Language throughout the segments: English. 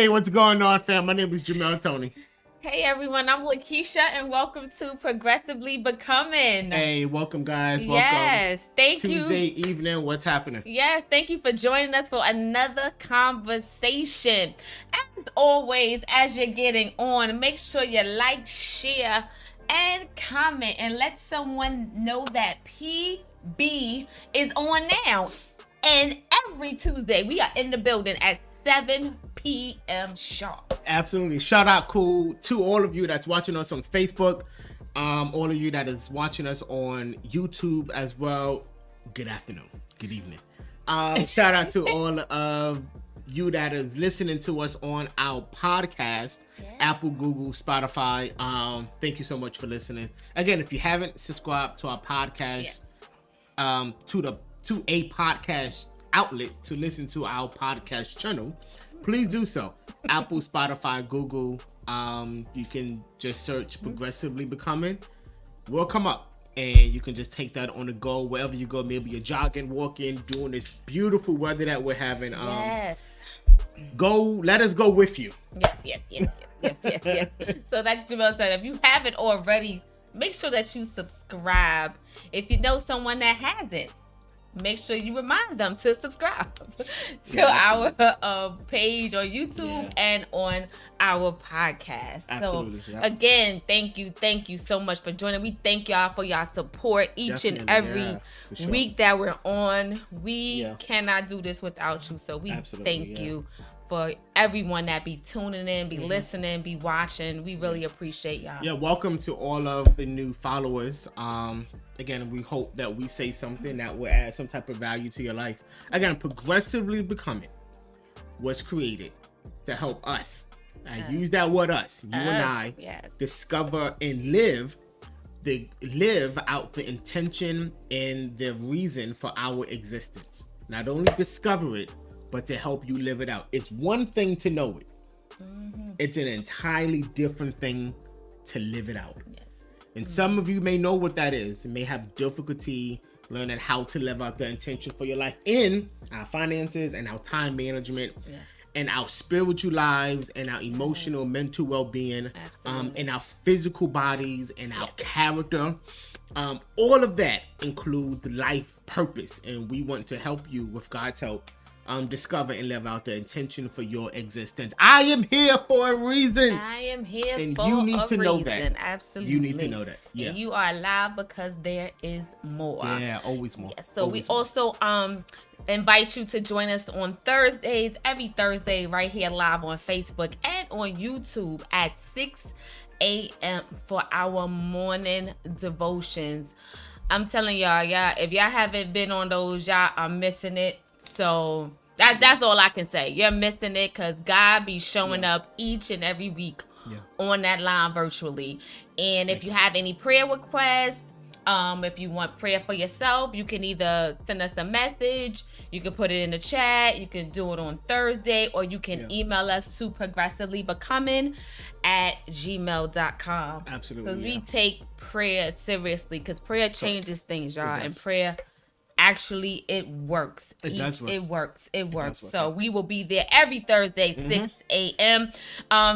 Hey, what's going on, fam? My name is Jamel Tony. Hey everyone, I'm Lakeisha and welcome to Progressively Becoming. Hey, welcome guys. Yes, thank Tuesday you. evening, what's happening? Yes, thank you for joining us for another conversation. As always, as you're getting on, make sure you like, share, and comment and let someone know that PB is on now. And every Tuesday, we are in the building at 7 p.m. sharp. Absolutely. Shout out cool to all of you that's watching us on Facebook. All of you that is watching us on YouTube as well. Good afternoon. Good evening. Shout out to all of you that is listening to us on our podcast, Apple, Google, Spotify. Thank you so much for listening. Again, if you haven't subscribed to our podcast, to a podcast outlet to listen to our podcast channel, please do so. Apple, Spotify, Google. You can just search Progressively Becoming. We'll come up and you can just take that on the go wherever you go. Maybe you're jogging, walking, doing this beautiful weather that we're having. Yes. Let us go with you. Yes. So like Jamel said, if you haven't already, make sure that you subscribe. If you know someone that hasn't, make sure you remind them to subscribe to our page on YouTube and on our podcast. Absolutely. So again, thank you so much for joining. We thank y'all for y'all support each and every week that we're on. We cannot do this without you. So we thank you for everyone that be tuning in, be listening, be watching. We really appreciate y'all. Yeah, welcome to all of the new followers. Again, we hope that we say something that will add some type of value to your life. Again, Progressively Becoming was created to help us. I use that word us, you and I, discover and live out the intention and the reason for our existence. Not only discover it, but to help you live it out. It's one thing to know it. It's an entirely different thing to live it out. And some of you may know what that is and may have difficulty learning how to live out the intention for your life in our finances and our time management and our spiritual lives and our emotional, mental well-being, and our physical bodies and our character. All of that includes life purpose. And we want to help you with God's help discover and live out the intention for your existence. I am here for a reason. I am here and for you need to know reason. that. Absolutely. You need to know that. Yeah. And you are alive because there is more. Yeah, always more. Yeah, so always we also invite you to join us on Thursdays, every Thursday right here live on Facebook and on YouTube at 6 a.m. for our morning devotions. I'm telling y'all, if y'all haven't been on those, y'all are missing it. So that's all I can say. You're missing it because God be showing up each and every week on that line virtually. And if you have any prayer requests, if you want prayer for yourself, you can either send us a message, you can put it in the chat, you can do it on Thursday, or you can email us to progressivelybecoming@gmail.com. Absolutely. Because we take prayer seriously because prayer changes things, y'all. And prayer actually it works. It does work. It works. So we will be there every Thursday, 6 a.m.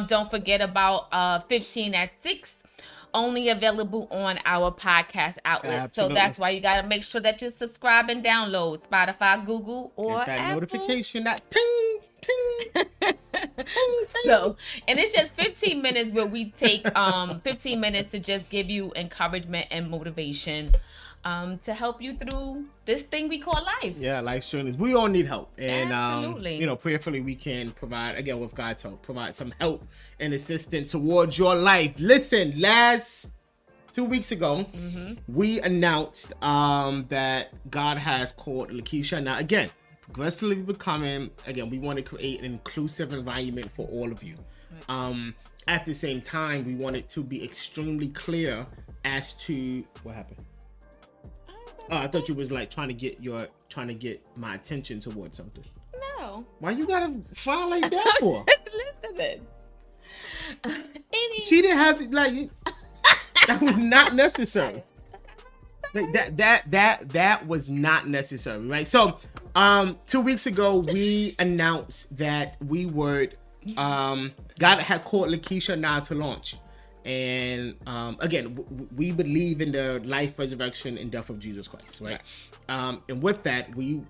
Don't forget about 15 at 6. Only available on our podcast outlet. Absolutely. So that's why you got to make sure that you subscribe and download Spotify, Google, or get that Apple. Notification, that ting, ting, ting. So, and it's just 15 minutes where we take 15 minutes to just give you encouragement and motivation to help you through this thing we call life. Yeah, life's journeys. We all need help. And, absolutely. Prayerfully we can provide, again, with God's help, provide some help and assistance towards your life. Listen, 2 weeks ago, we announced that God has called Lakeisha. Now, again, Progressively Becoming, again, we want to create an inclusive environment for all of you. At the same time, we want it to be extremely clear as to what happened. I thought you was like trying to get my attention towards something. No. Why you gotta frown like that for? Just listening. She didn't have to, like. That was not necessary. Like that was not necessary, right? So, 2 weeks ago we announced that we would God had called Lakeisha now to launch. And again, we believe in the life, resurrection, and death of Jesus Christ, right? And with that, we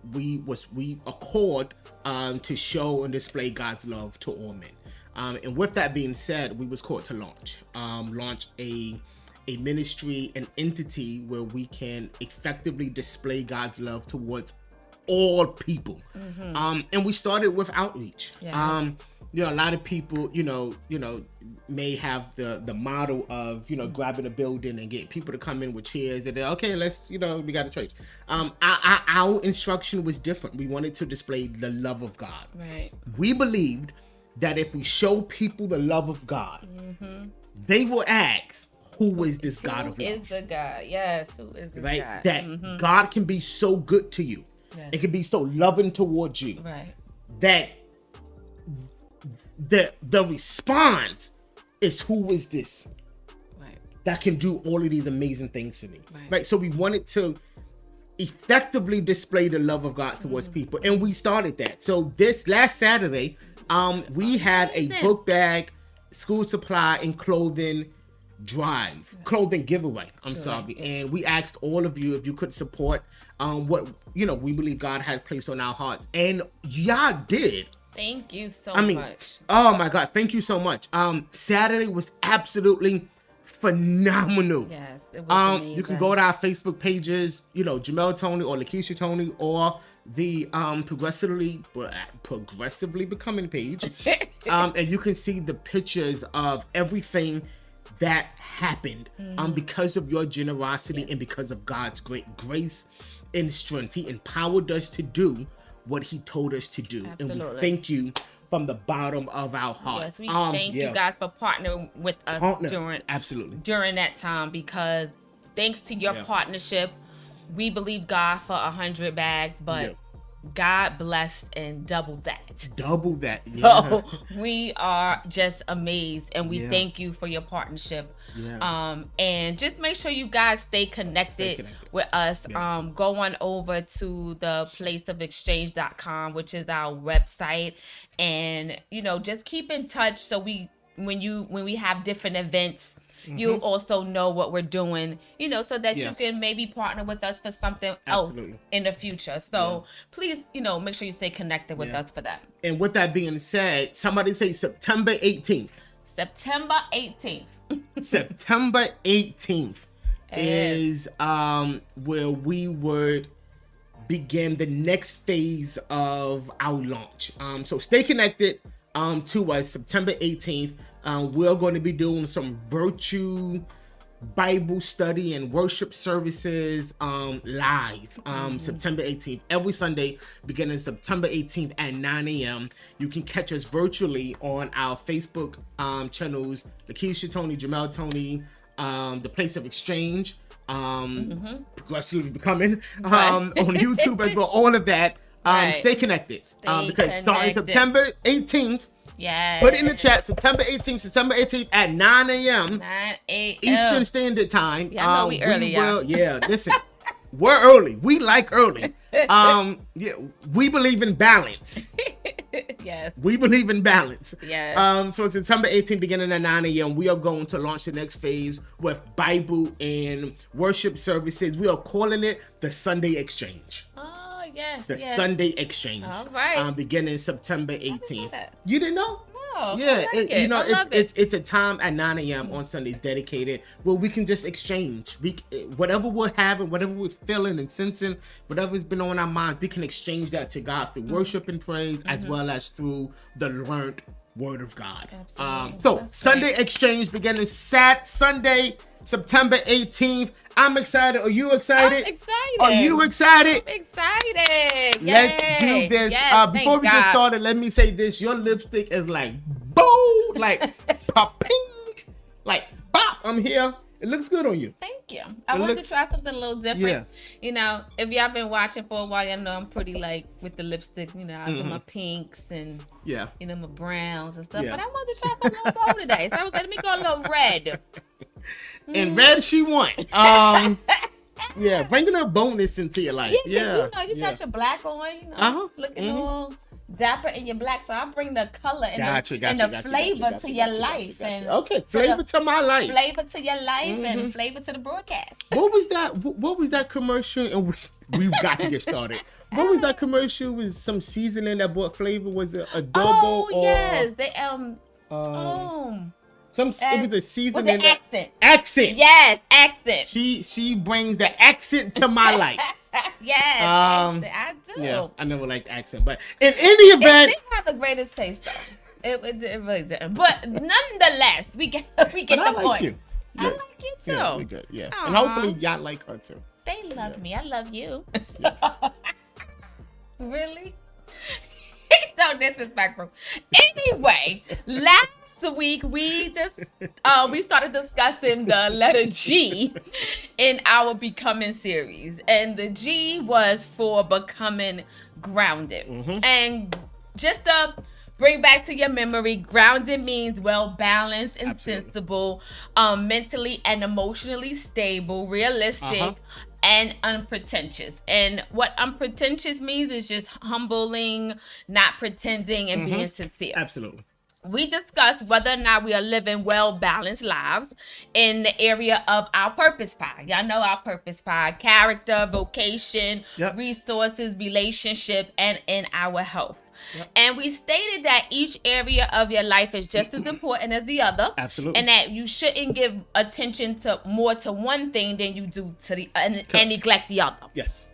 are called to show and display God's love to all men. And with that being said, we was called to launch a ministry, an entity where we can effectively display God's love towards all people. And we started with outreach. A lot of people, may have the model of, grabbing a building and getting people to come in with chairs and then, okay, let's, we got a church. Our instruction was different. We wanted to display the love of God. Right. We believed that if we show people the love of God, they will ask, who is this God of love? Who is the God? Yes, who is the God? That God can be so good to you. Yes. It can be so loving towards you. Right. That the response is, who is this that can do all of these amazing things for me, right? So we wanted to effectively display the love of God towards people, and we started that. So this last Saturday, we had a book bag, school supply, and clothing giveaway. And we asked all of you if you could support what we believe God has placed on our hearts, and y'all did. Thank you so much. Oh my God, thank you so much. Saturday was absolutely phenomenal. Yes, it was amazing. You can go to our Facebook pages, Jamel Tony or Lakeisha Tony, or the progressively becoming page, and you can see the pictures of everything that happened because of your generosity and because of God's great grace and strength. He empowered us to do what he told us to do. Absolutely. And we thank you from the bottom of our hearts. Yes, we thank you guys for partnering with us during that time, because thanks to your partnership, we believe God for 100 bags, but God blessed and doubled that. So we are just amazed, and we thank you for your partnership. And just make sure you guys stay connected with us. Go on over to the placeofexchange.com, which is our website, and just keep in touch, so when we have different events, you also know what we're doing, so that you can maybe partner with us for something else in the future. So please, make sure you stay connected with us for that. And with that being said, somebody say September 18th. September 18th. September 18th is where we would begin the next phase of our launch. So stay connected to us. September 18th. We're going to be doing some virtual Bible study and worship services live September 18th. Every Sunday beginning September 18th at 9 a.m. You can catch us virtually on our Facebook channels, Lakeisha Tony, Jamel Tony, The Place of Exchange, progressively becoming, on YouTube as well. All of that. Stay connected. Because starting September 18th, put it in the chat, September 18th at 9 a.m. Eastern Standard Time. Yeah, I know we early, listen, we're early. We like early. We believe in balance. Yes. We believe in balance. Yes. So September 18th, beginning at 9 a.m., we are going to launch the next phase with Bible and worship services. We are calling it the Sunday Exchange. Yes, the Sunday Exchange. All right. Beginning September 18th. That. You didn't know? No. Yeah, it's a time at 9 a.m. on Sundays dedicated where we can just exchange. Whatever we're having, whatever we're feeling and sensing, whatever's been on our minds, we can exchange that to God through worship and praise, as well as through the learned Word of God. So that's Sunday great. Exchange beginning Sunday, September 18th. I'm excited. Are you excited? I'm excited. Are you excited? I'm excited. Let's do this. Before we get started, let me say this. Your lipstick is like boom, like popping, like bop. I'm here. It looks good on you. Thank you. I wanted to try something a little different. Yeah. If y'all been watching for a while, y'all know I'm pretty like with the lipstick. I do my pinks and my browns and stuff. But I wanted to try something a little bold today, so I was like, let me go a little red. And red she won. Bringing a bonus into your life. You got your black on, looking all dapper and you're black, so I bring the color and the flavor to your life. And okay, flavor to my life. Flavor to your life and flavor to the broadcast. What was that? What was that commercial? And we've got to get started. What was that commercial? Was some seasoning that brought flavor? Was it adobo? Oh yes, they it was a seasoning. Was it accent? Accent. Yes, accent. She brings the accent to my life. Yes, I do. Yeah, I never liked accent, but in any event, it didn't have the greatest taste though. It really didn't. But nonetheless, we get the point. You. Yeah. I like you too. Yeah, we good. Yeah, Aww. And hopefully y'all like her too. They love me. I love you. Yeah. Really? So disrespectful. Anyway, last week we started discussing the letter G in our Becoming series, and the G was for becoming grounded. And just to bring back to your memory, grounded means well balanced and sensible, mentally and emotionally stable, realistic, and unpretentious. And what unpretentious means is just humbling, not pretending, and being sincere. Absolutely. We discussed whether or not we are living well-balanced lives in the area of our purpose pie. Y'all know our purpose pie: character, vocation, resources, relationship, and in our health. And we stated that each area of your life is just as important as the other. Absolutely. And that you shouldn't give attention to more to one thing than you do to the and neglect the other. Yes.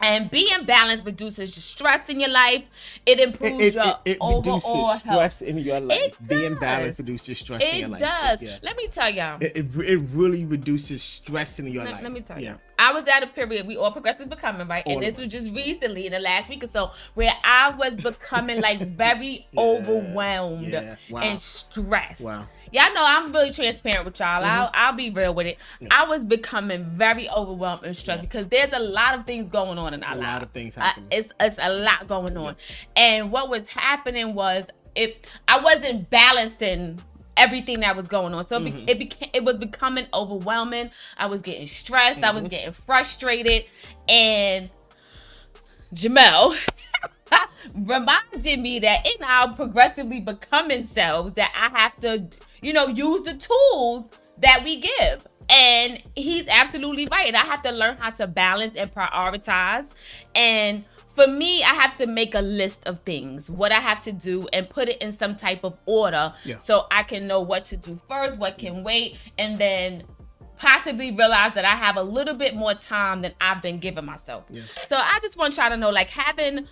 And being balanced reduces stress in your life. It improves your overall health. Stress in your life. It does. Being balanced reduces stress in your life. It does. Let me tell y'all. It really reduces stress in your life. Let me tell you. I was at a period, we all progressive becoming, right? And this was just recently in the last week or so, where I was becoming like very overwhelmed and stressed. Wow. Y'all know I'm really transparent with y'all. I'll be real with it. I was becoming very overwhelmed and stressed because there's a lot of things going on in our lives. A lot of things happening. It's a lot going on. And what was happening was I wasn't balancing everything that was going on. So it was becoming overwhelming. I was getting stressed. I was getting frustrated. And Jamel reminded me that in our progressively becoming selves that I have to, use the tools that we give. And he's absolutely right. And I have to learn how to balance and prioritize. And for me, I have to make a list of things, what I have to do, and put it in some type of order so I can know what to do first, what can wait, and then possibly realize that I have a little bit more time than I've been giving myself. So I just want y'all to know, having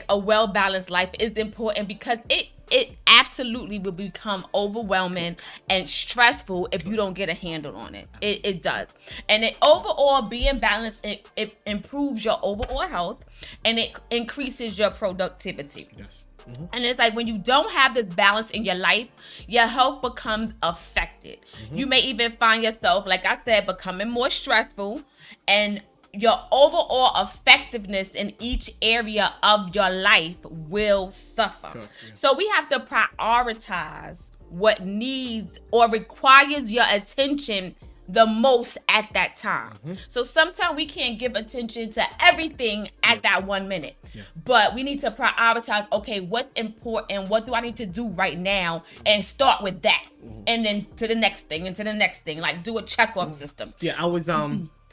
a well-balanced life is important because it absolutely will become overwhelming and stressful if you don't get a handle on it. It does. And overall, being balanced, it improves your overall health and it increases your productivity. Yes. And it's like when you don't have this balance in your life, your health becomes affected. You may even find yourself, like I said, becoming more stressful, and your overall effectiveness in each area of your life will suffer. So we have to prioritize what needs or requires your attention the most at that time. So sometimes we can't give attention to everything at that 1 minute. But we need to prioritize, okay, what's important, what do I need to do right now, and start with that. And then to the next thing and to the next thing, do a check-off system. I was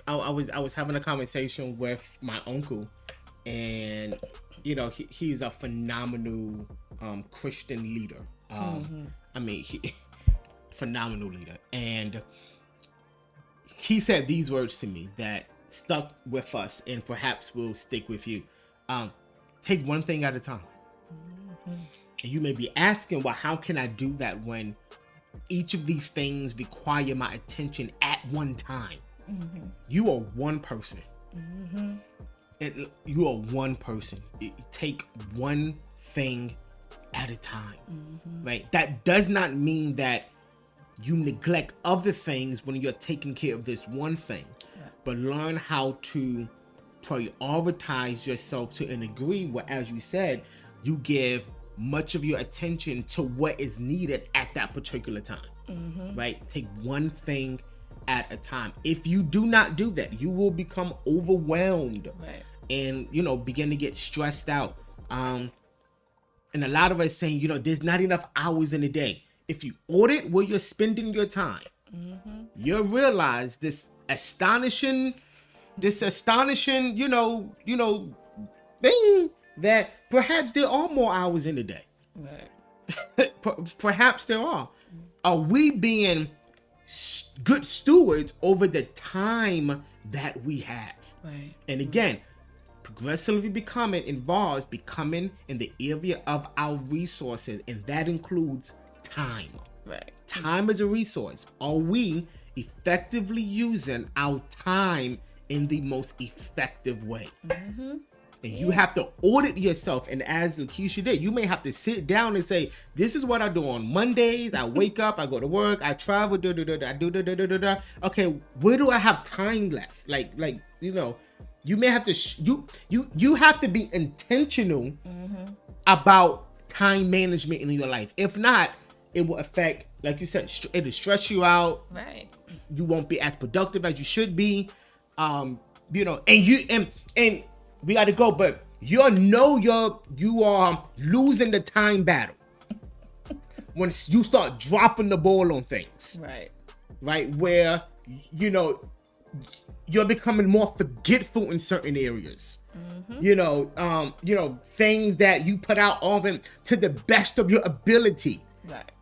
I was having a conversation with my uncle, and he's a phenomenal Christian leader. I mean, phenomenal leader, and he said these words to me that stuck with us and perhaps will stick with you. Take one thing at a time. And you may be asking, well, how can I do that when each of these things require my attention at one time? You are one person. You are one person. Take one thing at a time. Right? That does not mean that you neglect other things when you're taking care of this one thing, but learn how to prioritize yourself to a degree where, as you said, you give much of your attention to what is needed at that particular time. Right? Take one thing at a time. If you do not do that, you will become overwhelmed and begin to get stressed out. And a lot of us saying, there's not enough hours in a day. If you audit where you're spending your time, you'll realize this astonishing, thing that perhaps there are more hours in a day. Right. Perhaps there are. Are we being good stewards over the time that we have? Right. And again, progressively becoming involves becoming in the area of our resources, and that includes time. Right. Time is a resource. Are we effectively using our time in the most effective way? And you have to audit yourself. And as Lakeisha did, you may have to sit down and say, this is what I do on Mondays. I wake up, I go to work, I travel, I do. Okay, where do I have time left? Like, you may have to, you have to be intentional about time management in your life. If not, it will affect, like you said, it'll stress you out. Right. You won't be as productive as you should be. And we got to go, but you are losing the time battle when you start dropping the ball on things. Right, where you're becoming more forgetful in certain areas. Things that you put out often to the best of your ability. Right.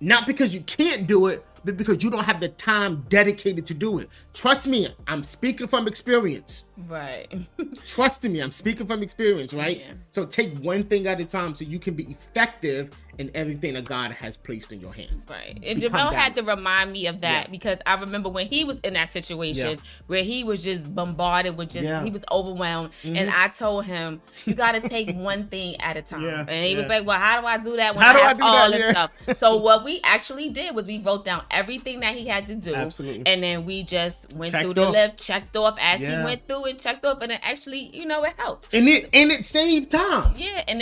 Not because you can't do it, but because you don't have the time dedicated to do it. Trust me, I'm speaking from experience. Right. Trust me, I'm speaking from experience, right? Yeah. So take one thing at a time so you can be effective in everything that God has placed in your hands. Right. And Jamel had to remind me of that because I remember when he was in that situation where he was just bombarded with he was overwhelmed. And I told him, you got to take one thing at a time. And he was like, well, how do I do that when I have all this stuff? So what we actually did was we wrote down everything that he had to do. Absolutely. And then we just went through the list, checked off as he went through and checked off. And it actually, it helped. And it saved time. Yeah. And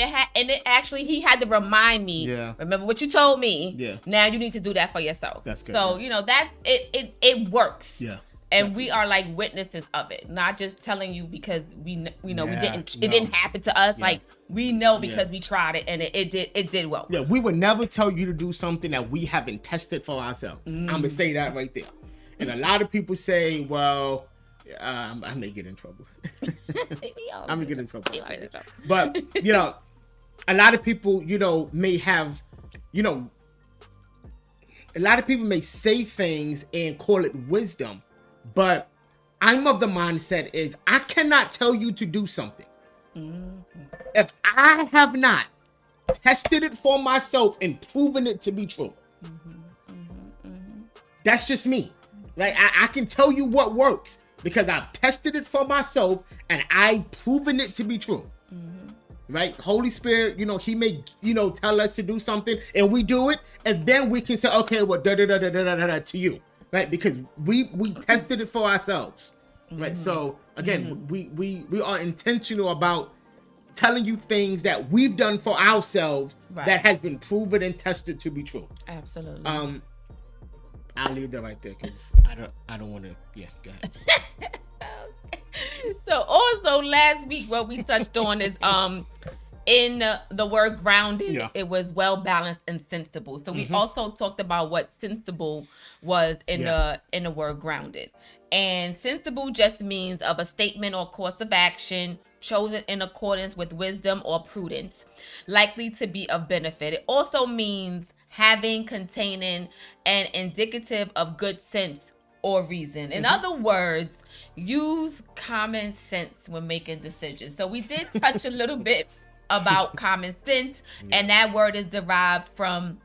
it actually, he had to remind me, remember what you told me. Yeah. Now you need to do that for yourself. That's good. So, that's it works. Yeah. And we are like witnesses of it, not just telling you because it didn't happen to us. Like we know because we tried it and it did well. Yeah, we would never tell you to do something that we haven't tested for ourselves. I'm gonna say that right there. And a lot of people say, well, I may get in trouble. I'm gonna get in trouble. But a lot of people, may have, a lot of people may say things and call it wisdom, but I'm of the mindset is I cannot tell you to do something if I have not tested it for myself and proven it to be true. That's just me. Like I can tell you what works because I've tested it for myself and I've proven it to be true. Right? Holy Spirit, he may, tell us to do something and we do it. And then we can say, okay, well, to you. Right? Because we tested it for ourselves. Right? So again, we are intentional about telling you things that we've done for ourselves that has been proven and tested to be true. Absolutely. I'll leave that right there because I don't want to. Yeah, go ahead. So also last week what we touched on is in the word grounded, it was well balanced and sensible. So we also talked about what sensible was in the word grounded. And sensible just means of a statement or course of action chosen in accordance with wisdom or prudence, likely to be of benefit. It also means having, containing, and indicative of good sense or reason. In other words, use common sense when making decisions. So we did touch a little bit about common sense, and that word is derived from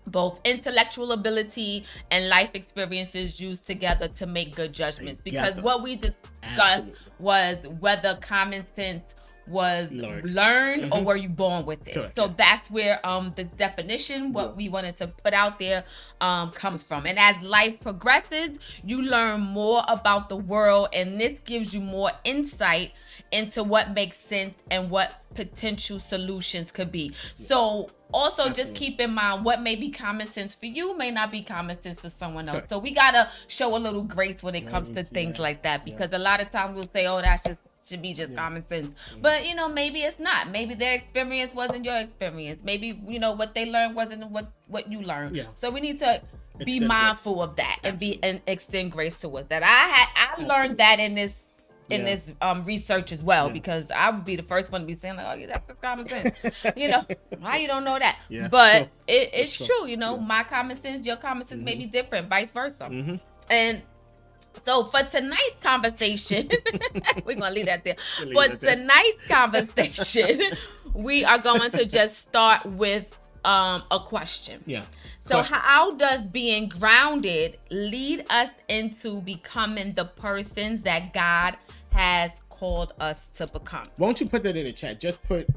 both intellectual ability and life experiences used together to make good judgments. Because what we discussed was whether common sense was learned or were you born with it. Correct. So that's where this definition, what we wanted to put out there, comes from. And as life progresses, you learn more about the world, and this gives you more insight into what makes sense and what potential solutions could be. So also just keep in mind what may be common sense for you may not be common sense for someone else. So we gotta show a little grace when it comes to things like that, because a lot of times we'll say, oh, that's just should be just common sense. But, you know, maybe it's not. Maybe their experience wasn't your experience. Maybe, you know, what they learned wasn't what you learned. Yeah. So we need to be Extend mindful of that and extend grace towards that. I learned that in this research as well, because I would be the first one to be saying like, oh yeah, that's just common sense. You know, why you don't know that? Yeah, but sure. it's true. You know, my common sense, your common sense may be different, vice versa. And so for tonight's conversation, we're gonna leave that there. For tonight's conversation, we are going to just start with a question. Yeah. So how does being grounded lead us into becoming the persons that God has called us to become? Why don't you put that in the chat? Just put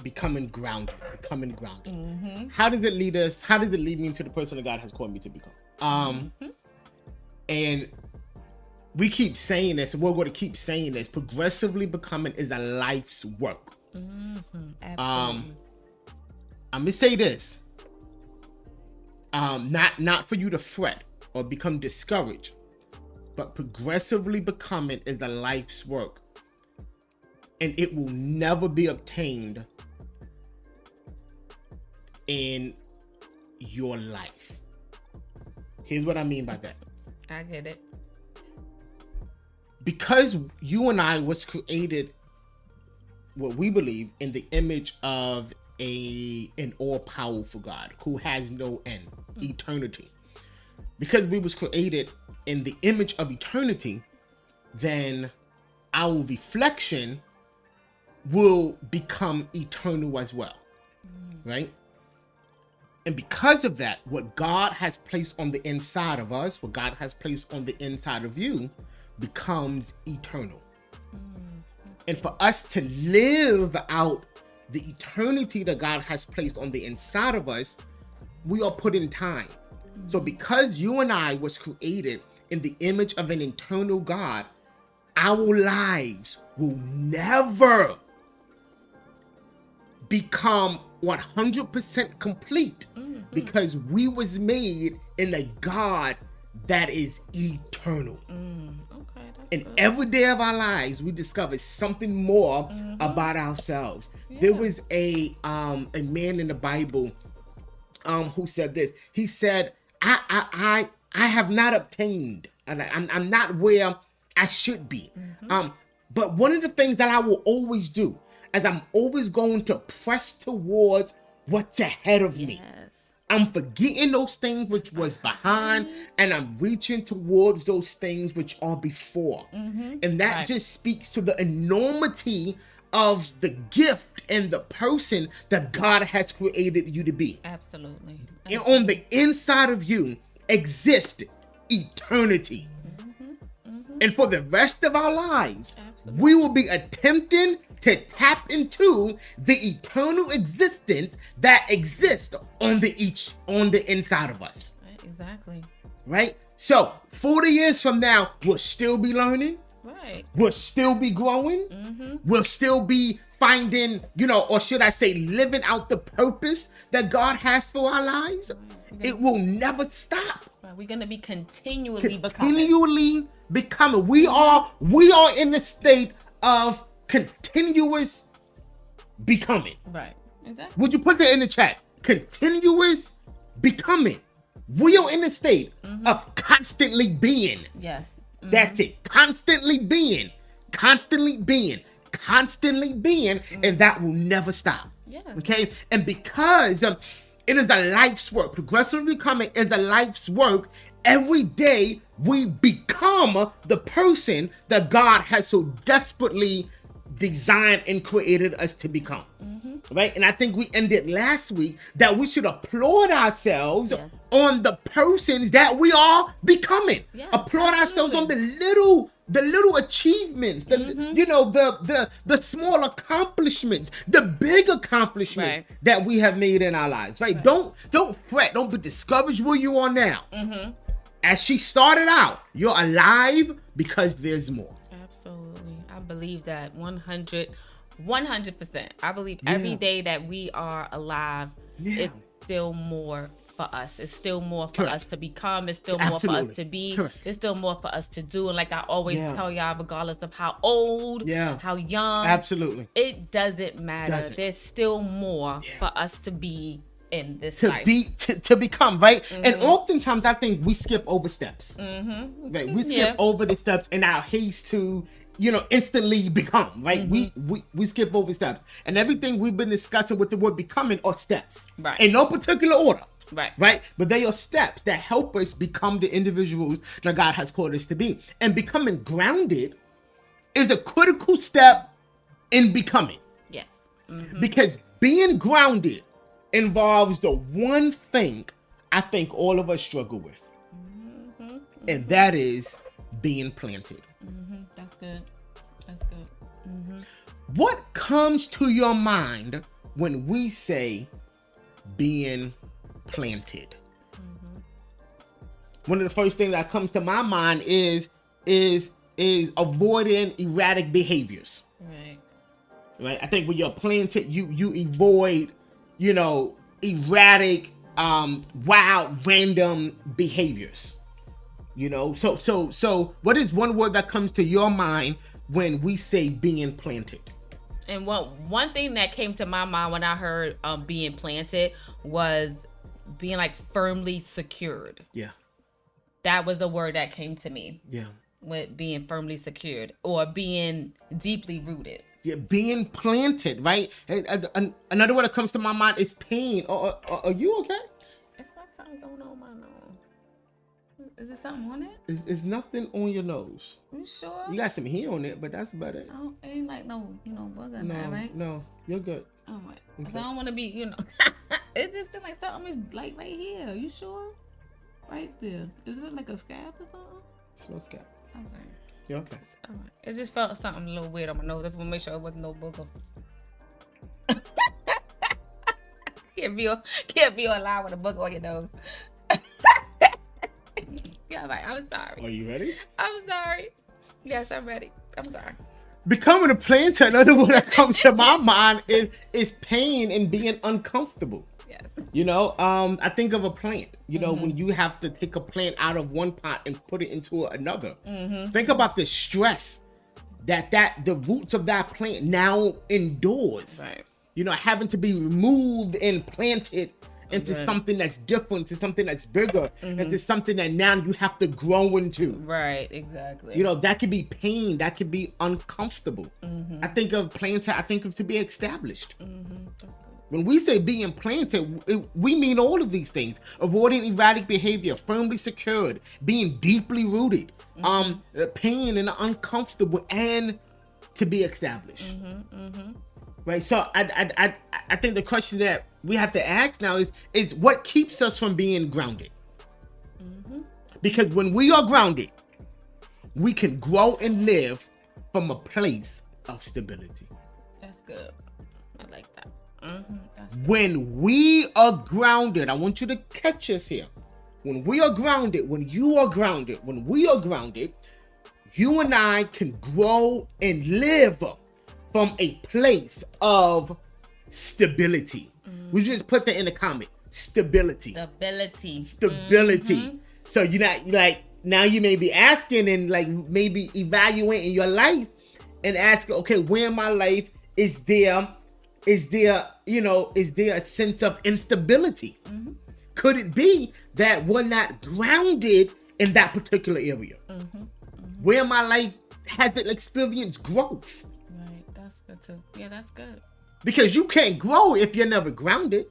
becoming grounded. How does it lead us? How does it lead me into the person that God has called me to become? And we keep saying this, and we're going to keep saying this. Progressively becoming is a life's work. Absolutely. I'm gonna say this. Not for you to fret or become discouraged, but progressively becoming is a life's work, and it will never be obtained in your life. Here's what I mean by that. I get it. Because you and I was created, what we believe, in the image of an all-powerful God who has no end, eternity. Because we was created in the image of eternity, then our reflection will become eternal as well, right? And because of that, what God has placed on the inside of us, what God has placed on the inside of you, becomes eternal. And for us to live out the eternity that God has placed on the inside of us, we are put in time. So because you and I was created in the image of an eternal God, our lives will never become 100% complete, because we was made in a God that is eternal. And every day of our lives, we discover something more about ourselves. There was a man in the Bible who said this. He said, I have not obtained. I'm not where I should be. But one of the things that I will always do is I'm always going to press towards what's ahead of me. I'm forgetting those things which was behind, and I'm reaching towards those things which are before. And that just speaks to the enormity of the gift and the person that God has created you to be. Absolutely. And on the inside of you exists eternity. And for the rest of our lives, we will be attempting to tap into the eternal existence that exists on the inside of us. Exactly. Right? So 40 years from now, we'll still be learning. Right. We'll still be growing. We'll still be finding, or should I say, living out the purpose that God has for our lives. It will never stop. We're going to be continually becoming. We are in the state of continuous becoming. Right. Exactly. Would you put that in the chat? Continuous becoming. We are in the state of constantly being. Yes. That's it. Constantly being, and that will never stop. Yes. Okay? And because it is a life's work, progressively becoming is a life's work, every day we become the person that God has so desperately designed and created us to become. Right? And I think we ended last week that we should applaud ourselves on the persons that we are becoming. Yes, applaud ourselves on the little achievements, the small accomplishments, the big accomplishments that we have made in our lives. Right? Don't fret, don't be discouraged where you are now. As she started out, you're alive because there's more. Absolutely. I believe that 100%. I believe every day that we are alive, it's still more for us. It's still more for Correct. us to become. It's still more for Absolutely. us to be. Correct. It's still more for us to do. And like I always Yeah. tell y'all, regardless of how old, Yeah. how young, Absolutely. it doesn't matter. Doesn't. There's still more Yeah. for us to be in this To life. to become, right? And oftentimes I think we skip over steps. Right? We skip Yeah. over the steps in our haste to, instantly become, right? We skip over steps. And everything we've been discussing with the word becoming are steps. Right. In no particular order. Right. Right? But they are steps that help us become the individuals that God has called us to be. And becoming grounded is a critical step in becoming. Yes. Because being grounded involves the one thing I think all of us struggle with. And that is being planted. That's good. That's good. What comes to your mind when we say being planted? One of the first things that comes to my mind is avoiding erratic behaviors. Right. Right? I think when you're planted, you avoid, erratic, wild, random behaviors. So what is one word that comes to your mind when we say being planted? And one thing that came to my mind when I heard being planted was being like firmly secured. Yeah. That was the word that came to me Yeah. with being firmly secured or being deeply rooted. Yeah, being planted, right? And another word that comes to my mind is pain. Are you okay? It's like something going on my nose. Is there something on it? It's nothing on your nose. You sure? You got some hair on it, but that's about it. I don't, ain't like no, bug on that, right? No, you're good. All right. 'Cause Okay. I don't want to be, It's just like something is like right here. You sure? Right there. Is it like a scab or something? It's no scab. Okay. You're okay. All right. It just felt something a little weird on my nose. I just want to make sure it wasn't no booger. Can't be alive with a booger on your nose. Yeah, all right. I'm sorry. Are you ready? I'm sorry. Yes, I'm ready. I'm sorry. Becoming a planter, another word that comes to my mind is pain and being uncomfortable. Yes. I think of a plant, when you have to take a plant out of one pot and put it into another. Think about the stress that the roots of that plant now endures. Right. Having to be removed and planted into Right. something that's different, to something that's bigger, into something that now you have to grow into. Right. Exactly. That could be pain, that could be uncomfortable. I think of planter, I think of to be established. When we say being planted, we mean all of these things. Avoiding erratic behavior, firmly secured, being deeply rooted, pain and uncomfortable, and to be established. Right. So I think the question that we have to ask now is what keeps us from being grounded? Because when we are grounded, we can grow and live from a place of stability. That's good. I like that. That's good. When we are grounded, I want you to catch us here. When we are grounded, when you are grounded, when we are grounded, you and I can grow and live from a place of stability. We just put that in the comment. Stability. Stability. So you're not like, now you may be asking and like maybe evaluating your life and asking, okay, where in my life is there a sense of instability? Could it be that we're not grounded in that particular area? Where my life hasn't experienced growth? Right. That's good too. Yeah, that's good. Because you can't grow if you're never grounded.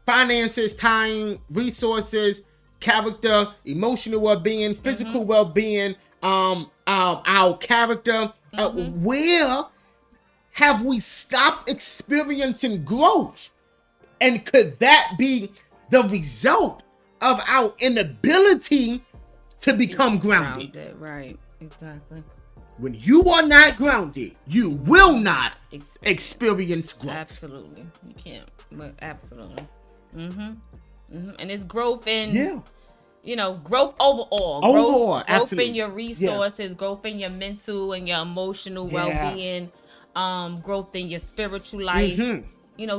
Finances, time, resources, character, emotional well-being, physical well-being, our character. Where have we stopped experiencing growth? And could that be the result of our inability to become grounded? Right. Exactly. When you are not grounded, you will not experience growth. Absolutely. You can't. But absolutely. And it's growth in growth overall. Growth absolutely. in your resources, growth in your mental and your emotional well-being, growth in your spiritual life.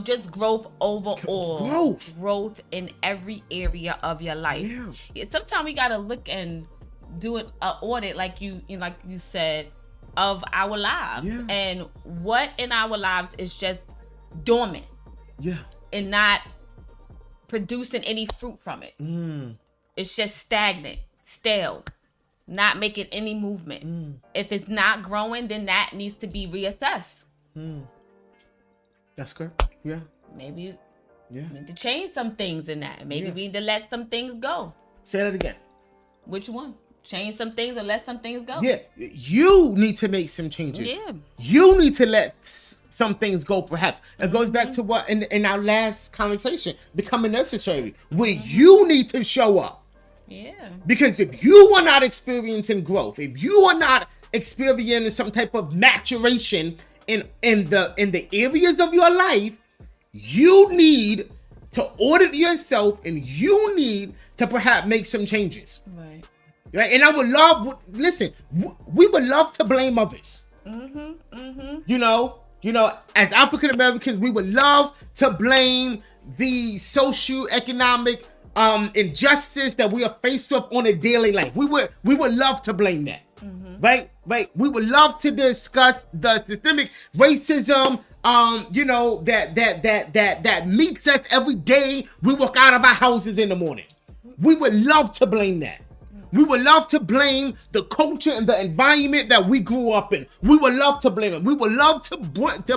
just growth overall. Growth in every area of your life. Yeah. Sometimes we gotta look and do an audit, like you said, of our lives, and what in our lives is just dormant, and not producing any fruit from it. It's just stagnant, stale, not making any movement. If it's not growing, then that needs to be reassessed. That's good. Yeah. Maybe we need to change some things in that. Maybe we need to let some things go. Say that again. Which one? Change some things or let some things go? Yeah. You need to make some changes. Yeah. You need to let some things go, perhaps. It goes back to what in our last conversation, becoming necessary, where you need to show up. Yeah. Because if you are not experiencing growth, if you are not experiencing some type of maturation in the areas of your life, you need to audit yourself, and you need to perhaps make some changes. Right? And I would love, listen, we would love to blame others. As African Americans, we would love to blame the socioeconomic injustice that we are faced with on a daily life. We would love to blame that. Right? We would love to discuss the systemic racism, that meets us every day we walk out of our houses in the morning. We would love to blame that. We would love to blame the culture and the environment that we grew up in. We would love to blame it. We would love to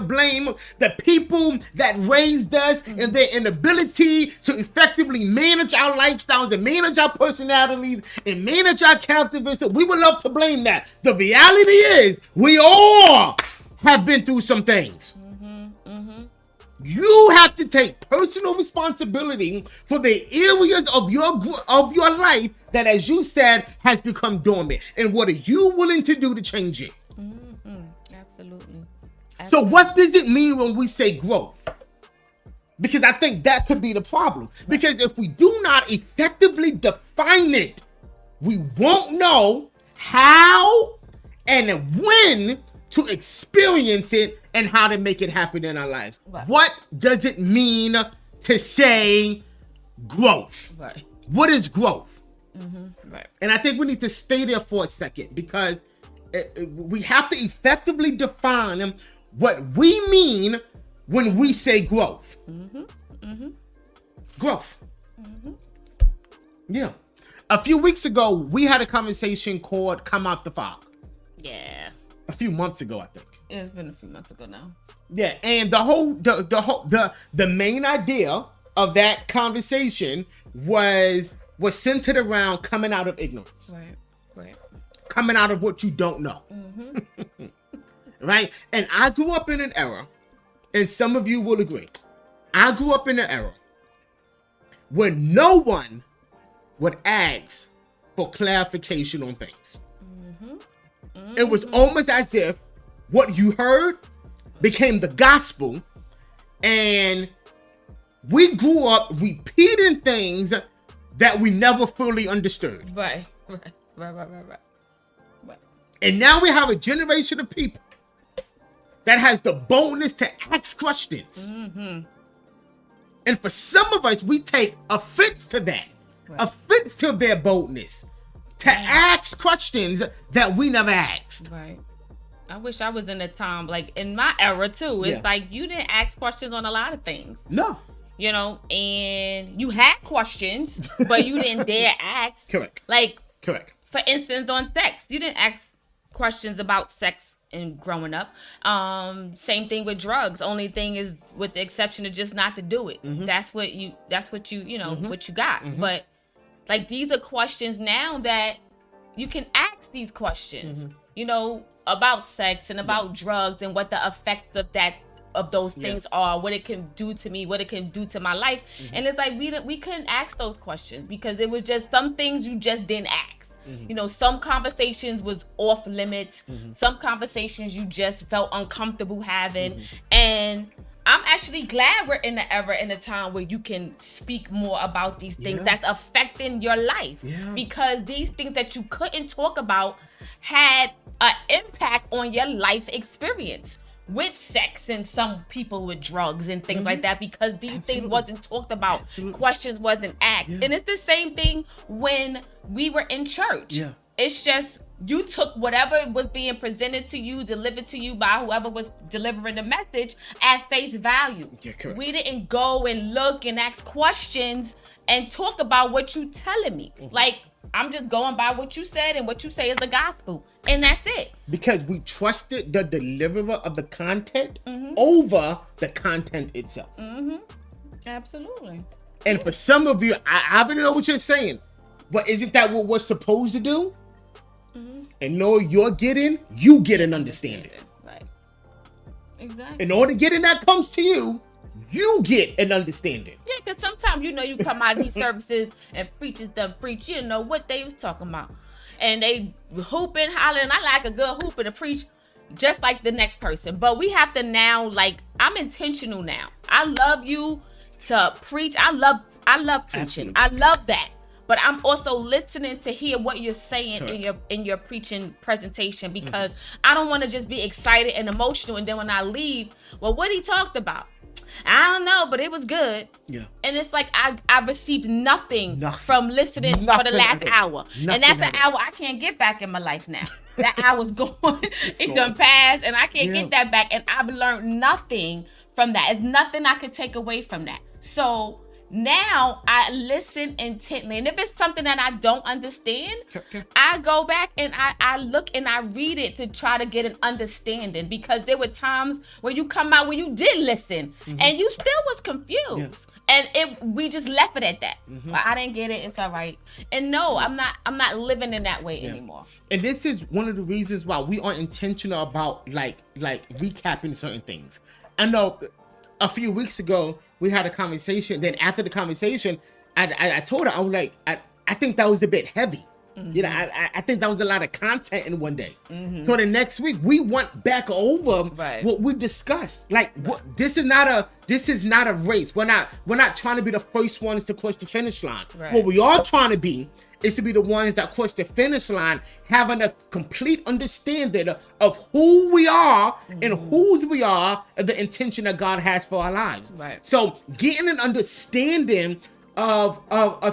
blame the people that raised us and their inability to effectively manage our lifestyles and manage our personalities and manage our characteristics. We would love to blame that. The reality is we all have been through some things. You have to take personal responsibility for the areas of your life that, as you said, has become dormant. And what are you willing to do to change it? Absolutely. So what does it mean when we say growth? Because I think that could be the problem. Because if we do not effectively define it, we won't know how and when to experience it and how to make it happen in our lives. Right. What does it mean to say growth? Right. What is growth? Right. And I think we need to stay there for a second, because we have to effectively define what we mean when we say growth. Growth. Yeah. A few weeks ago, we had a conversation called Come Out the Fog. Yeah. A few months ago, I think. It's been a few months ago now. Yeah, and the main idea of that conversation was centered around coming out of ignorance. Right. Coming out of what you don't know. Right? And I grew up in an era, and some of you will agree, I grew up in an era where no one would ask for clarification on things. It was almost as if what you heard became the gospel, and we grew up repeating things that we never fully understood. Right. And now we have a generation of people that has the boldness to ask questions. And for some of us, we take offense to that, offense to their boldness, to ask questions that we never asked. Right. I wish I was in a time, like in my era too. It's like you didn't ask questions on a lot of things. No. And you had questions, but you didn't dare ask. Correct. Correct. For instance, on sex, you didn't ask questions about sex in growing up. Same thing with drugs. Only thing is, with the exception of just not to do it. That's what you what you got. But like, these are questions now that you can ask these questions, about sex and about drugs and what the effects of those things are, what it can do to me, what it can do to my life. And it's like we couldn't ask those questions because it was just some things you just didn't ask. Some conversations was off limits. Some conversations you just felt uncomfortable having. And I'm actually glad we're in the era and the time where you can speak more about these things that's affecting your life. Because these things that you couldn't talk about had an impact on your life experience. with sex and some people with drugs and things like that, because these things wasn't talked about. Questions wasn't asked. And it's the same thing when we were in church. It's just you took whatever was being presented to you, delivered to you by whoever was delivering the message at face value. We didn't go and look and ask questions and talk about what you telling me. Like, I'm just going by what you said, and what you say is the gospel. And that's it. Because we trusted the deliverer of the content over the content itself. Absolutely. And for some of you, I already know what you're saying, but isn't that what we're supposed to do? And know you get an understanding. Right. Exactly. In order to get in that comes to you, you get an understanding. Yeah, because sometimes, you come out of these services and preachers done preach, you know what they was talking about. And they hooping, hollering. I like a good hooper to preach just like the next person. But we have to now, like, I'm intentional now. I love you to preach. I love preaching. Absolutely. I love that. But I'm also listening to hear what you're saying in your preaching presentation, because I don't want to just be excited and emotional, and then when I leave, well, what he talked about, I don't know, but it was good. Yeah. And it's like I received nothing from listening for the last hour. And that's an hour I can't get back in my life now. That hour's gone. It done passed, and I can't get that back. And I've learned nothing from that. It's nothing I could take away from that. So now I listen intently. And if it's something that I don't understand, I go back and I look and I read it to try to get an understanding. Because there were times where you come out where you did listen and you still was confused. And we just left it at that. Well, I didn't get it. It's all right. And no, I'm not living in that way anymore. And this is one of the reasons why we are intentional about like recapping certain things. I know a few weeks ago we had a conversation. Then after the conversation, I told her, I was like, I think that was a bit heavy. I think that was a lot of content in one day. So the next week we went back over what we discussed. Like, this is not a race. We're not trying to be the first ones to cross the finish line. What we are trying to be is to be the ones that cross the finish line, having a complete understanding of who we are and whose we are, and the intention that God has for our lives. So getting an understanding of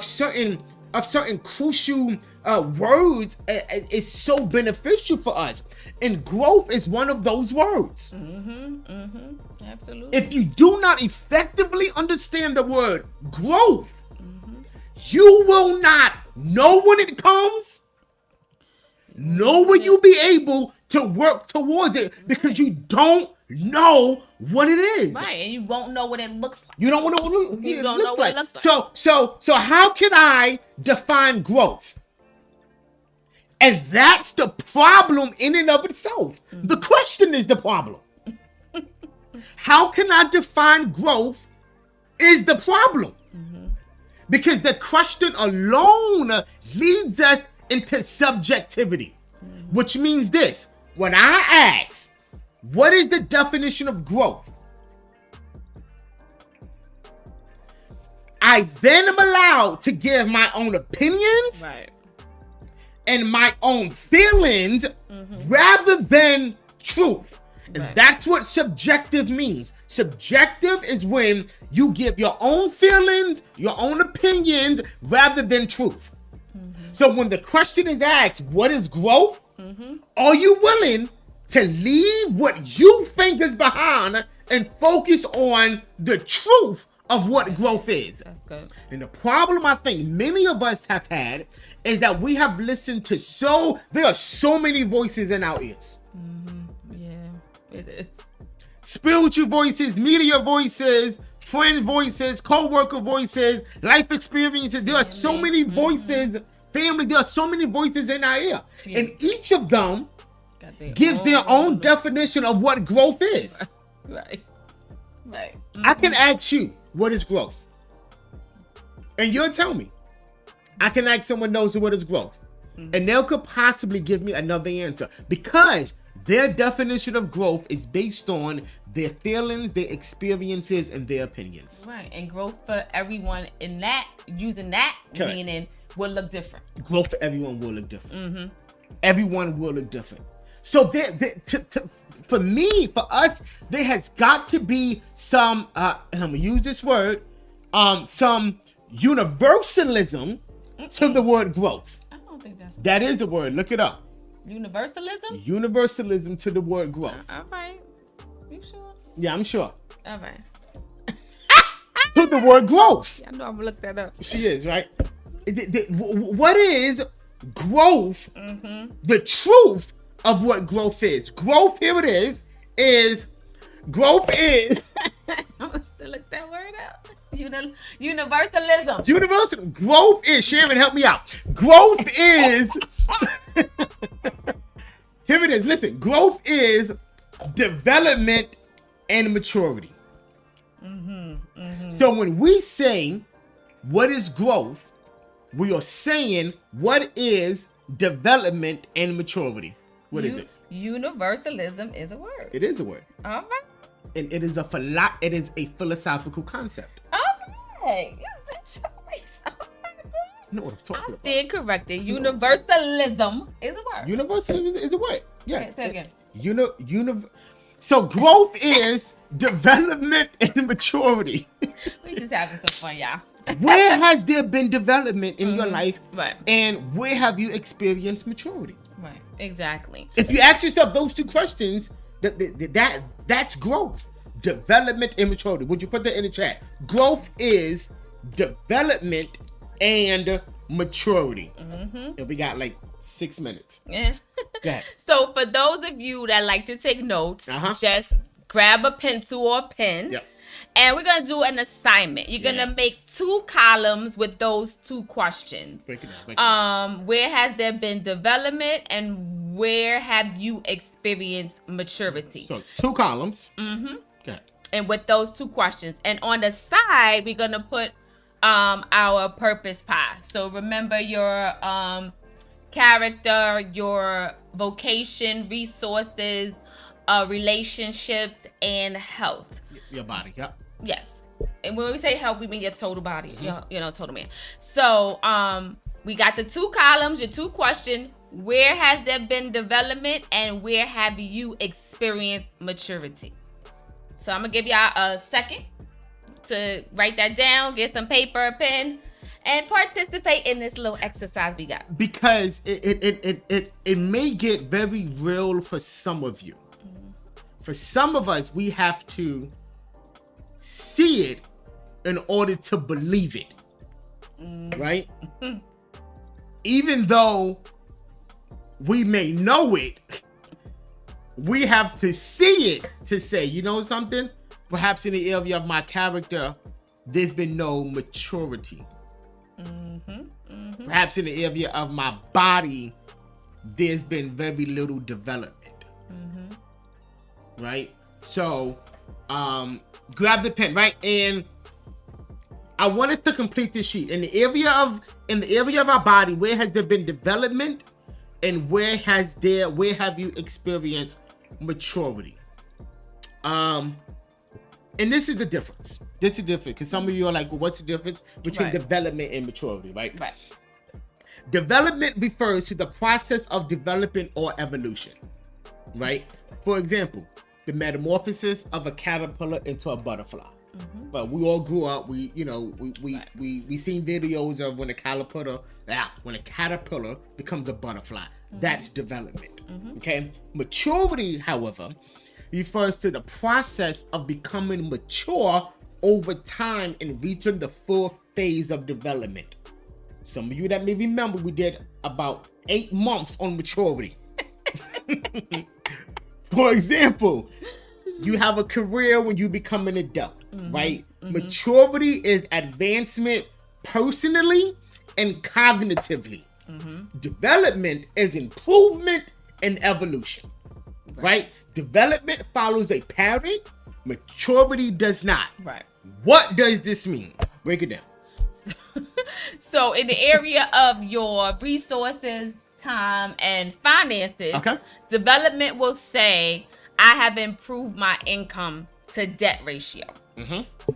certain crucial words is so beneficial for us, and growth is one of those words. Absolutely. If you do not effectively understand the word growth, you will not know when it comes, nor will you be able to work towards it, because you don't know what it is. Right, and you won't know what it looks like. You don't know what it looks like. So how can I define growth? And that's the problem in and of itself. The question is the problem. How can I define growth is the problem. Because the question alone leads us into subjectivity, which means this: when I ask, what is the definition of growth? I then am allowed to give my own opinions and my own feelings rather than truth. And that's what subjective means. Subjective is when you give your own feelings, your own opinions, rather than truth. So when the question is asked, what is growth? Are you willing to leave what you think is behind and focus on the truth of what growth is? That's good. And the problem I think many of us have had is that we have listened to there are so many voices in our ears. It is. Spiritual voices, media voices, friend voices, co-worker voices, life experiences. There are so many voices, family, there are so many voices in our ear. And each of them gives their own definition of what growth is. Right. I can ask you, what is growth? And you'll tell me. I can ask someone knows what is growth. And they could possibly give me another answer, because their definition of growth is based on their feelings, their experiences, and their opinions. Right, and growth for everyone in that, using that meaning, will look different. Growth for everyone will look different. Everyone will look different. So for me, for us, there has got to be some, and I'm gonna use this word, some universalism to the word growth. I don't think that is a word. Look it up. Universalism? Universalism to the word growth. All right. You sure? Yeah, I'm sure. All right. To the word growth. Yeah, I know I'm gonna look that up. She is, right? What is growth? The truth of what growth is. Growth, here it is growth is. I'm gonna look that word up. Universalism. Universal. Growth is, Sharon, help me out. Growth is, here it is. Listen, growth is development and maturity. So when we say, what is growth? We are saying, what is development and maturity? What is it? Universalism is a word. It is a word. All right. And it is a philosophical concept. All right. It's a choice. All right, bro. You know what I'm talking about. Stand corrected. Universalism is a word. Universalism is a word. Yes. Okay, say it again. So growth is development and maturity. We just having some fun, y'all. Where has there been development in your life? Right. And where have you experienced maturity? Right. Exactly. If you ask yourself those two questions, that's growth. Development and maturity. Would you put that in the chat? Growth is development and maturity. And we got like 6 minutes. Yeah. Go ahead. So for those of you that like to take notes, just grab a pencil or a pen. Yep. And we're going to do an assignment. You're going to make 2 columns with those 2 questions. Break it down. Where has there been development and where have you experienced maturity? So 2 columns. Okay. And with those 2 questions. And on the side, we're going to put our purpose pie. So remember your character, your vocation, resources, relationships, and health. Your body, yeah. Yes. And when we say health, we mean your total body, total man. So we got the 2 columns, your 2 questions. Where has there been development and where have you experienced maturity? So I'm going to give y'all a second to write that down, get some paper, a pen, and participate in this little exercise we got. Because it may get very real for some of you. For some of us, we have to see it in order to believe it. Right? Even though we may know it, we have to see it to say, you know something? Perhaps in the area of my character, there's been no maturity. Perhaps in the area of my body, there's been very little development. Right? So, grab the pen, right? And I want us to complete this sheet. In the area of our body, where has there been development and where have you experienced maturity? And this is the difference. This is different because some of you are like, well, what's the difference between development and maturity, right? Right. Development refers to the process of development or evolution, right? For example, the metamorphosis of a caterpillar into a butterfly. But we all grew up. We seen videos of when a caterpillar becomes a butterfly. That's development. Okay. Maturity, however, refers to the process of becoming mature over time and reaching the full phase of development. Some of you that may remember, we did about 8 months on maturity. For example, you have a career when you become an adult, right? Maturity is advancement personally and cognitively. Development is improvement and evolution, right? Development follows a pattern. Maturity does not. Right. What does this mean? Break it down. So in the area of your resources, time, and finances, development will say, I have improved my income to debt ratio.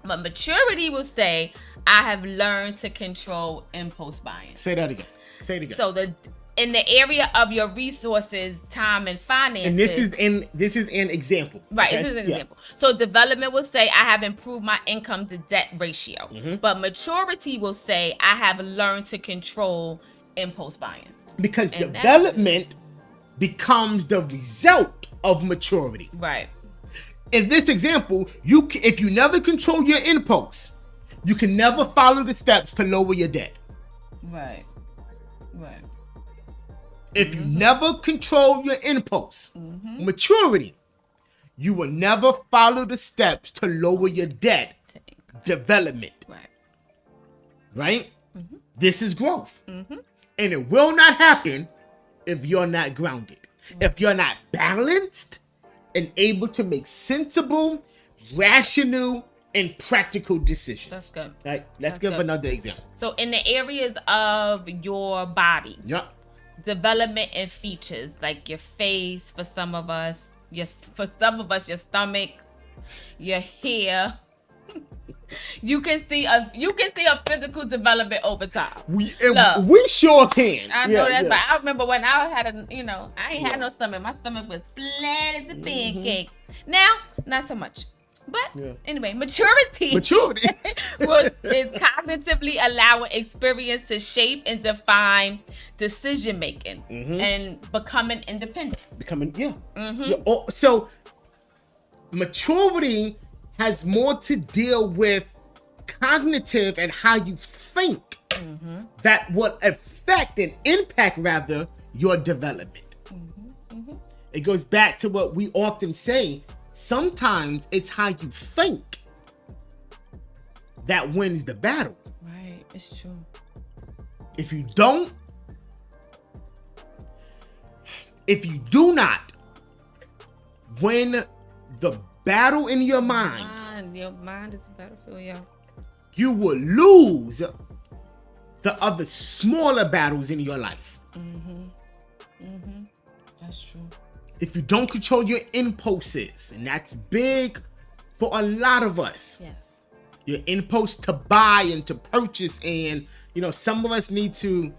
But maturity will say, I have learned to control impulse buying. Say that again. Say it again. So the in the area of your resources, time, and finances. And this is an example. Right, okay? this is an example. So development will say, I have improved my income to debt ratio. But maturity will say, I have learned to control impulse buying. Because development becomes the result of maturity. Right. In this example, if you never control your impulse, you can never follow the steps to lower your debt. Right. If you never control your impulse, maturity, you will never follow the steps to lower your debt. Development. Right? This is growth. And it will not happen if you're not grounded. If you're not balanced and able to make sensible, rational, and practical decisions. That's good. Right? Let's give another example. So in the areas of your body. Yep. Development and features like your face, for some of us, your stomach, your hair. You can see a physical development over time. We sure can. I know that's right. I remember when I had I ain't had no stomach. My stomach was flat as a pancake. Now, not so much. But anyway, maturity is cognitively allowing experience to shape and define decision making and becoming independent. So maturity has more to deal with cognitive and how you think that will affect and impact rather your development. It goes back to what we often say. Sometimes it's how you think that wins the battle. Right, it's true. If you do not win the battle in your mind, your mind is a battlefield, y'all. You will lose the other smaller battles in your life. That's true. If you don't control your impulses, and that's big for a lot of us. Yes. Your impulse to buy and to purchase, and some of us need to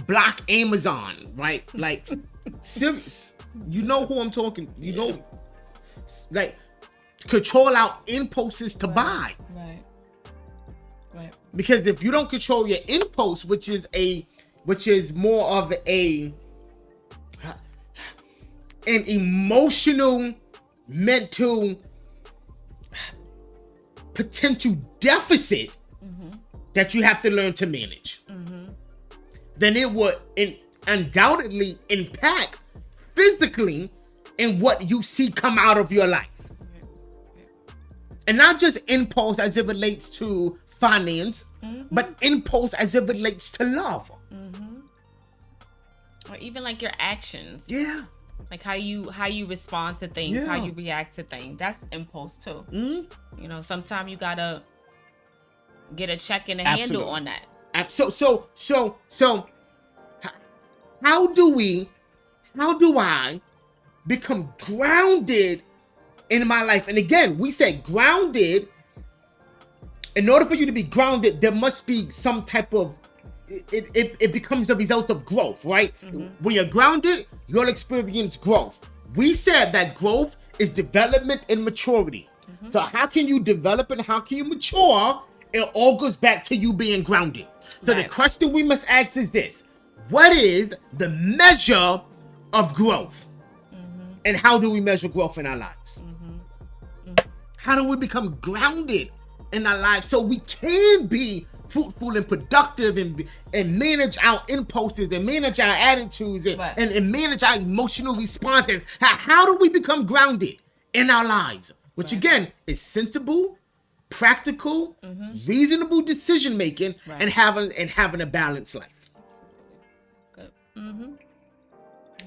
block Amazon, right? Like serious. You know who I'm talking. Control our impulses to buy. Right. Because if you don't control your impulse, which is more of an emotional, mental, potential deficit that you have to learn to manage, then it would undoubtedly impact physically in what you see come out of your life. And not just impulse as it relates to finance, but impulse as it relates to love. Or even like your actions. Yeah. Like how you respond to things, how you react to things. That's impulse too. Sometimes you gotta get a check and a handle on that. So how do I become grounded in my life? And again, we said grounded. In order for you to be grounded, there must be some type of it becomes the result of growth, right? When you're grounded, you'll experience growth. We said that growth is development and maturity. So how can you develop and how can you mature? It all goes back to you being grounded. So the question we must ask is this: what is the measure of growth? And how do we measure growth in our lives? How do we become grounded in our lives so we can be fruitful and productive and manage our impulses and manage our attitudes and manage our emotional responses? How do we become grounded in our lives? Which again is sensible, practical, reasonable decision making, and having a balanced life. That's good.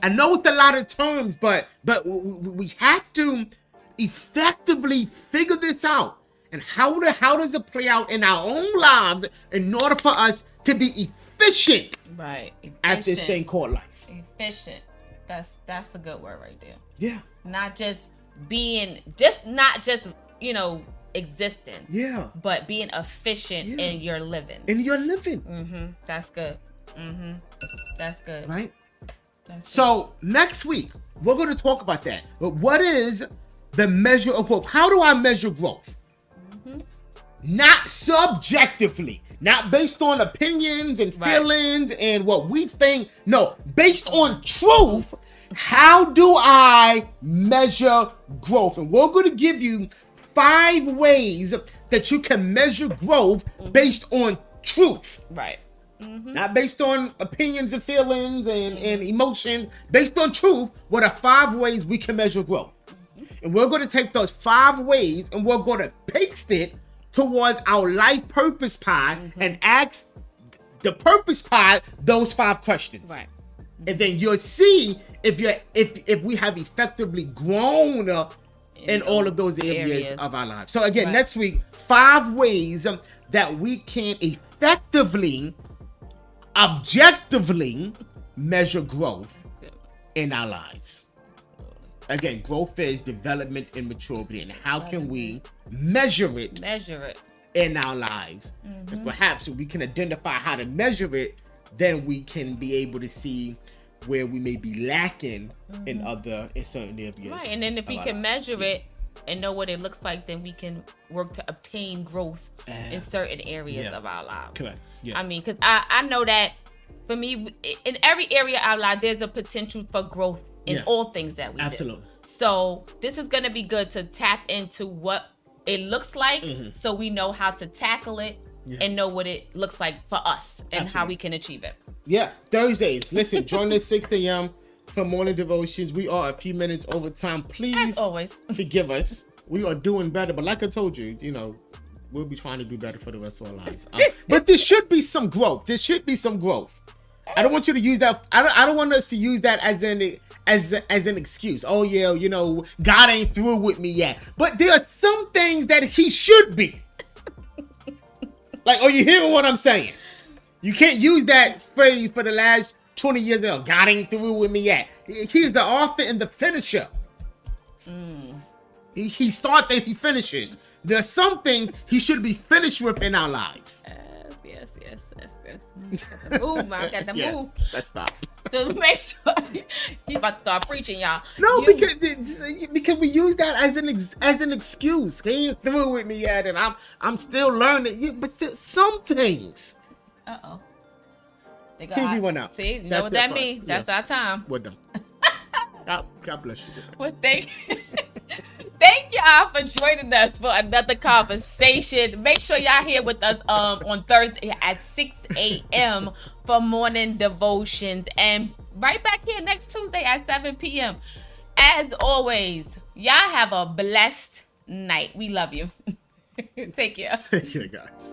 I know it's a lot of terms, but we have to effectively figure this out. And how does it play out in our own lives in order for us to be efficient, at this thing called life? Efficient. That's a good word right there. Yeah. Not just existing. Yeah. But being efficient in your living. In your living. That's good. That's good. Right? That's So next week, we're going to talk about that. But what is the measure of growth? How do I measure growth? Not subjectively, not based on opinions and feelings and what we think. No, based on truth. How do I measure growth? And we're going to give you 5 ways that you can measure growth based on truth. Right. Not based on opinions and feelings and emotion. Based on truth, what are 5 ways we can measure growth? And we're going to take those 5 ways and we're going to paste it towards our life purpose pie and ask the purpose pie those 5 questions. Right. And then you'll see if we have effectively grown in all of those areas of our lives. So again, next week, 5 ways that we can effectively, objectively measure growth in our lives. Again, growth is development and maturity, and how can we measure it in our lives? And perhaps if we can identify how to measure it, then we can be able to see where we may be lacking in certain areas. Right, and then if we can measure it and know what it looks like, then we can work to obtain growth in certain areas of our lives. Correct. Yeah. I mean, because I know that for me, in every area of our life, there's a potential for growth in all things that we do. So this is going to be good to tap into what it looks like so we know how to tackle it and know what it looks like for us and how we can achieve it. Yeah, Thursdays. Listen, join us 6 a.m. for morning devotions. We are a few minutes over time. Please As always. Forgive us. We are doing better, but like I told you, we'll be trying to do better for the rest of our lives. But there should be some growth. I don't want you to use that. I don't want us to use that as an excuse. Oh yeah, God ain't through with me yet. But there are some things that he should be. Like, are you hearing what I'm saying? You can't use that phrase for the last 20 years ago. God ain't through with me yet. He's the author and the finisher. He starts and he finishes. There are some things he should be finished with in our lives. Yes. Got to move, man. Got to move. Let's stop. So make sure he's about to start preaching, y'all. No, because we use that as an excuse. He ain't through with me yet, and I'm still learning. But some things. TV went out. See, you know what that means? That's our time. We're done. God bless you. Well, thank y'all for joining us for another conversation. Make sure y'all here with us on Thursday at 6 a.m. for morning devotions. And right back here next Tuesday at 7 p.m. As always, y'all have a blessed night. We love you. Take care. Take care, guys.